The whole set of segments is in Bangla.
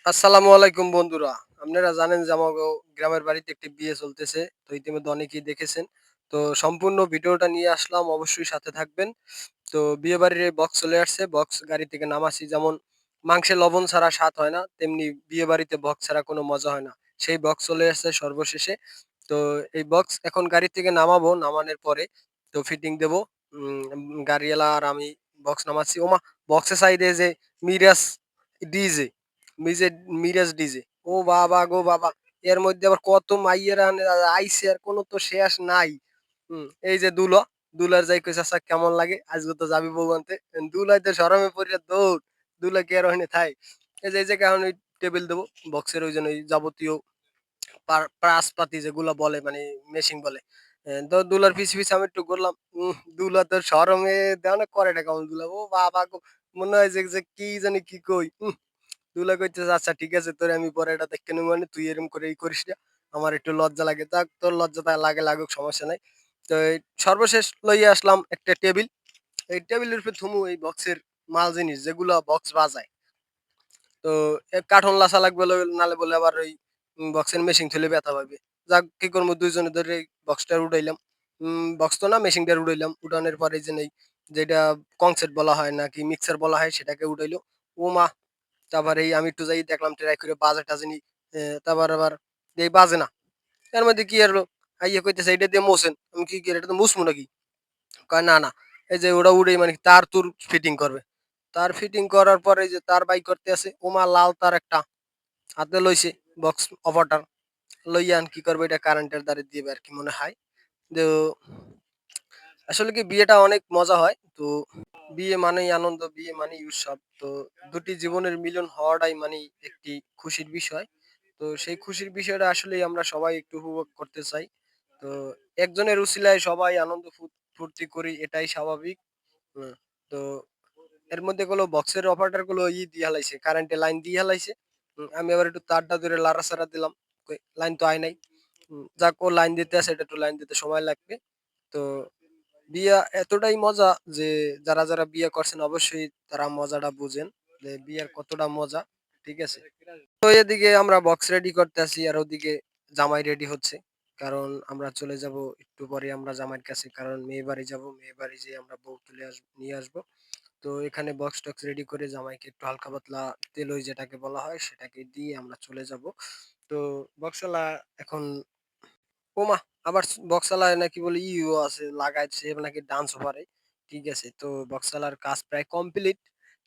আসসালামু আলাইকুম বন্ধুরা। আপনারা জানেন যে আমাগো গ্রামের বাড়িতে একটি বিয়ে চলতেছে। তো ইতিমধ্যে অনেকেই দেখেছেন। তো সম্পূর্ণ ভিডিওটা নিয়ে আসলাম, অবশ্যই সাথে থাকবেন। তো বিয়েবাড়ির এই বক্স চলে আসছে। বক্স গাড়ি থেকে নামাছি, যেমন মাংসে লবণ ছাড়া স্বাদ হয় না, তেমনি বিয়েবাড়িতে বক্স ছাড়া কোনো মজা হয় না। সেই বক্স চলে আসছে সর্বশেষে। তো এই বক্স এখন গাড়ি থেকে নামাবো, নামানোর পরে তো ফিটিং দেবো। গাড়িওয়ালা আর আমি বক্স নামাচ্ছি। ওমা! বক্সের সাইডে যে মিরাজ ডিজে, মিজে মিরাজ ডিজে। ও বাবা গো বাবা! এর মধ্যে আবার কত মাইয়েরা আইছে, আর কোনো তো শেষ নাই। এই যে দুলার যাই কইছে, "আচ্ছা কেমন লাগে? আজকে তো যাবি বউ আনতে।" দুলাই তো শরমে পইড়া দৌড়। দুলা কি আর ওখানে থায়? এই জায়গায় এখন ওই টেবিল দেবো। বক্সের ওইজন্য ওই যাবতীয় পাসপাতি যেগুলা বলে, মানে মেশিন বলে। তো দুলার পিছে আমি একটু ঘুরলাম। দুলা তো শরমে দেও না করেটা কেমন দুলা। ও বাবা গো! মনে হয় যে কি জানি কি কই। দুলা কইতেছে, "আচ্ছা ঠিক আছে, তোরে আমি পরে এটা দেখে নিবো মানে, তুই এরকম করে করিস না। আমার একটু লজ্জা লাগে।" যাক, তোর লজ্জা লাগে লাগুক, সমস্যা নাই। তো এই সর্বশেষ লইয়া আসলাম একটা টেবিল। এই টেবিলের উপরে থুমু এই বক্সের মাল জিনিস যেগুলা বক্স বাজায়। তো কার্টন লাসা লাগবে, নালে বলে আবার ওই বক্সের মেশিন থুলে ব্যথা পাবে। যাক, কি করবো, ২ জনে ধরে বক্সটা উঠাইলাম। বক্স তো না, মেশিনটা উঠাইলাম। উঠানোর পরে যে নেই, যেটা কনসেপ্ট বলা হয় নাকি মিক্সার বলা হয়, সেটাকে উঠাইলো। ওমা! তারপর এই আমি একটু যাই দেখলাম ট্রাই করে বাজে টাজেনি। তারপর আবার এই বাজে না। এর মধ্যে কি আর আইয়া কইতেছে, "এইটা দিয়ে মোছেন।" আমি কি এটা তো মুছমু নাকি? কয়, "না, না। এই যে ওটা উড়েই মানে তার তুর ফিটিং করবে।" তার ফিটিং করার পরে এই যে তার বাই করতে আছে। ওমা! লাল তার একটা হাতে লইছে, বক্স অপারেটর। লইয়া কি করবে, এটা কারেন্টের দ্বারা দিবে আরকি মনে হয়। তো আসলে কি বিয়েটা অনেক মজা হয়। তো বিয়ে মানেই আনন্দ, বিয়ে মানেই উৎসব। তো ২ টি জীবনের মিলন হওয়াটাই মানেই একটি খুশির বিষয়। তো সেই খুশির বিষয়টা আসলেই আমরা সবাই একটু উপভোগ করতে চাই। তো একজনের উছিলায় সবাই আনন্দ ফুর্তি করি, এটাই স্বাভাবিক। হুম। তো এর মধ্যে গুলো বক্সের অপারেটর গুলো দিয়ে হালাইছে, কারেন্টের লাইন দিয়ে হালাইছে। আমি আবার একটু তারটা ধরে লাড়াচাড়া দিলাম। লাইন তো আয় নাই। যাক, ও লাইন দিতে আছে, এটা একটু লাইন দিতে সময় লাগবে। তো বিয়া এতটাই মজা যে যারা বিয়ে করছেন অবশ্যই তারা মজাটা বুঝেন যে বিয়ের কতটা মজা। ঠিক আছে? তো এদিকে আমরা বক্স রেডি করতেছি, আর ওদিকে জামাই রেডি হচ্ছে। কারণ আমরা চলে যাব একটু পরে আমরা জামাইয়ের কাছে। কারণ মেয়ে বাড়ি যাব। মেয়ে বাড়ি যেয়ে আমরা বউ নিয়ে আসবো। তো এখানে বক্স-টক্স রেডি করে জামাইকে একটু হালকা পাতলা তেলই যেটাকে বলা হয় সেটাকে দিয়ে আমরা চলে যাব। তো বক্সওয়ালা এখন, ওমা! আবার বক্সওয়ালায় নাকি বলে আছে, লাগাইছে নাকি ডান্সও পারে। ঠিক আছে? তো বক্সওয়ালার কাজ প্রায় কমপ্লিট।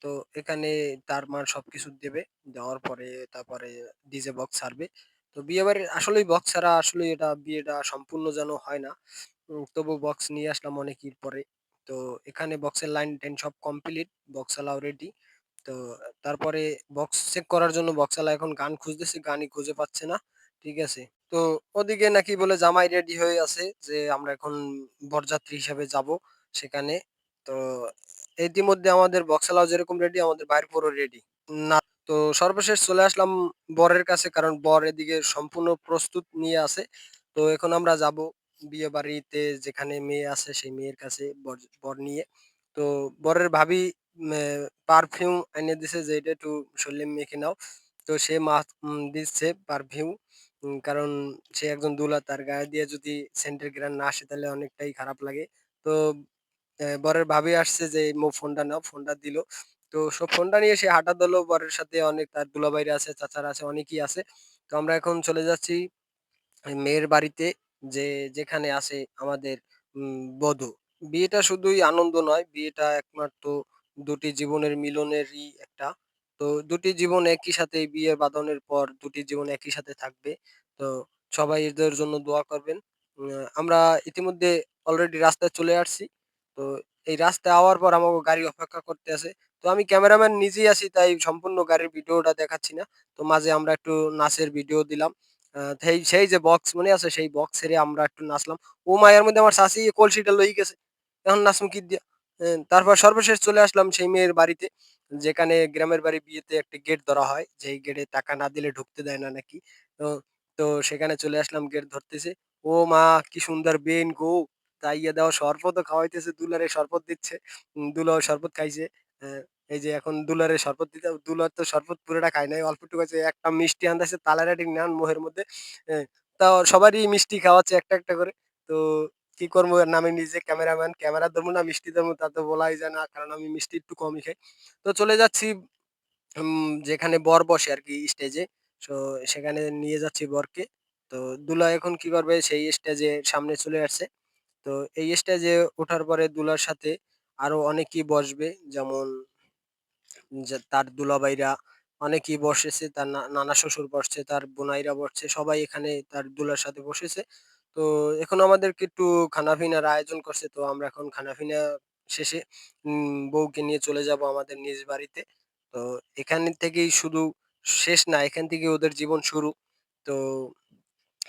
তো এখানে তার মার সবকিছু দেবে। দেওয়ার পরে তারপরে ডিজে বক্স ছাড়বে। তো বিয়েবাড়ির আসলেই বক্স ছাড়া আসলেই এটা বিয়েটা সম্পূর্ণ যেন হয় না। তবু বক্স নিয়ে আসলাম অনেকের পরে। তো এখানে বক্সের লাইন-টাইন সব কমপ্লিট। বক্সওয়ালাও রেডি। তো তারপরে বক্স চেক করার জন্য বক্সওয়ালা এখন গান খুঁজতেছে, গানই খুঁজে পাচ্ছে না। ঠিক আছে? তো ওদিকে নাকি বলে জামাই রেডি হয়ে আছে যে আমরা এখন বরযাত্রী হিসেবে যাব সেখানে। তো ইতিমধ্যে আমাদের বক্সালাও যেরকম রেডি, আমাদের ভাইয়ের রেডি। না, তো সর্বশেষ চলে আসলাম বরের কাছে, কারণ বর এদিকে সম্পূর্ণ প্রস্তুত নিয়ে আছে। তো এখন আমরা যাব বিয়ে বাড়িতে, যেখানে মেয়ে আছে সেই মেয়ের কাছে বর নিয়ে। তো বরের ভাবি পারফিউম এনে দিছে যে এটা একটু শরীরে মেখে নাও। তো সে দিচ্ছে পারফিউম। কারণ সে একজন দুলা, তার গায়ে দিয়ে যদি সেন্টের ঘ্রাণ না আসে তাহলে অনেকটাই খারাপ লাগে। তো বরের ভাবি আসছে যে, ফোনটা নাও।" ফোনটা দিল। তো ফোনটা নিয়ে সে হাঁটা দিলো বরের সাথে, অনেক তার দুলাভাইরা আছে, চাচারা আছে, অনেকেই আছে। তো আমরা এখন চলে যাচ্ছি মেয়ের বাড়িতে, যেখানে আছে আমাদের বধূ। বিয়েটা শুধুই আনন্দ নয়, বিয়েটা একমাত্র ২ টি জীবনের মিলনেরই একটা। তো ২ টি জীবন একই সাথে বিয়ে বাঁধনের পর ২ টি জীবন একই সাথে থাকবে। তো সবাই এদের জন্য দোয়া করবেন। আমরা ইতিমধ্যে অলরেডি রাস্তায় চলে আসছি। তো এই রাস্তায় আওয়ার পর আমাকে গাড়ি অপেক্ষা করতে আছে। তো আমি ক্যামেরাম্যান নিজেই আছি, তাই সম্পূর্ণ গাড়ির ভিডিওটা দেখাচ্ছি না। তো মাঝে আমরা একটু নাচের ভিডিও দিলাম। সেই যে বক্স মনে আছে? সেই বক্স ছেড়ে আমরা একটু নাচলাম। ও মা! এর মধ্যে আমার চাচী কলসিটা লই গেছে। এখন নাচমু কি দিয়া? তারপর সর্বশেষ চলে আসলাম সেই মেয়ের বাড়িতে। যেখানে গ্রামের বাড়ি বিয়েতে একটা গেট ধরা হয়। যেই গেটে টাকা না দিলে ঢুকতে দেয় না নাকি। তো তো সেখানে চলে আসলাম, গেট ধরতেছে। ও মা! কি সুন্দর বেন গো! তাইয়া দেওয়া শরবতও খাওয়াইতেছে, দুলারে শরবত দিচ্ছে। দুলাও শরবত খাইছে। এই যে এখন দুলারে শরবত দিতে দুলার তো শরবত পুরোটা খায় নাই। অল্পটুকু আছে একটা মিষ্টি আনতাছে তালারাটি নেন মুহের মধ্যে। এ তাও সবারই মিষ্টি খাওয়াচ্ছে একটা করে। তো কি করবো না আমি নিজে ক্যামেরাম্যান, ক্যামেরা ধরবো না মিষ্টি ধরবো তা তো বলাই যায় না। কারণ আমি মিষ্টি একটু কমই খাই। তো চলে যাচ্ছি যেখানে বর বসে আরকি স্টেজে। সো সেখানে নিয়ে যাচ্ছি বরকে। তো দুলা এখন কি করবে সেই স্টেজের সামনে চলে আসছে। তো এই স্টেজে ওঠার পরে দুলার সাথে আরো অনেকেই বসবে। যেমন যে তার দুলাভাইরা অনেকেই বসেছে, তার নানা শ্বশুর বসছে, তার বোনাইরা বসছে। সবাই এখানে তার দুলার সাথে বসেছে। তো এখন আমাদেরকে একটু খানাপিনার আয়োজন করছে। তো আমরা এখন খানাপিনা শেষে বউকে নিয়ে চলে যাবো আমাদের নিজ বাড়িতে। তো এখান থেকেই শুধু শেষ না, এখান থেকেই ওদের জীবন শুরু। তো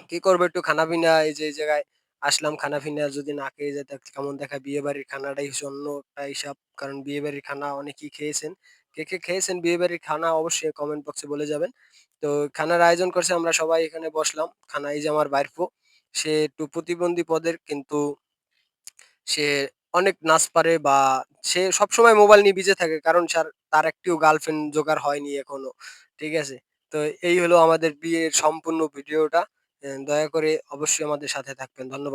কি করবো একটু খানাপিনা এই যে এই জায়গায় আসলাম খানাপিনা যদি না খেয়ে যাই তাহলে কেমন দেখায়? বিয়েবাড়ির খানাটাই হচ্ছে অন্য একটা হিসাব। কারণ বিয়েবাড়ির খানা অনেকেই খেয়েছেন। কে খেয়েছেন বিয়েবাড়ির খানা অবশ্যই কমেন্ট বক্সে বলে যাবেন। তো খানার আয়োজন করছে আমরা সবাই এখানে বসলাম। খানা এই যে আমার ভাইয়েরপো, সে একটু প্রতিবন্ধী পদের কিন্তু সে অনেক নাচ পারে বা সে সবসময় মোবাইল নিয়ে বিজি থাকে। কারণ তার একটিও গার্লফ্রেন্ড জোগাড় হয়নি এখনো। ঠিক আছে? তো এই হলো আমাদের বিয়ের সম্পূর্ণ ভিডিওটা। দয়া করে অবশ্যই আমাদের সাথে থাকবেন। ধন্যবাদ।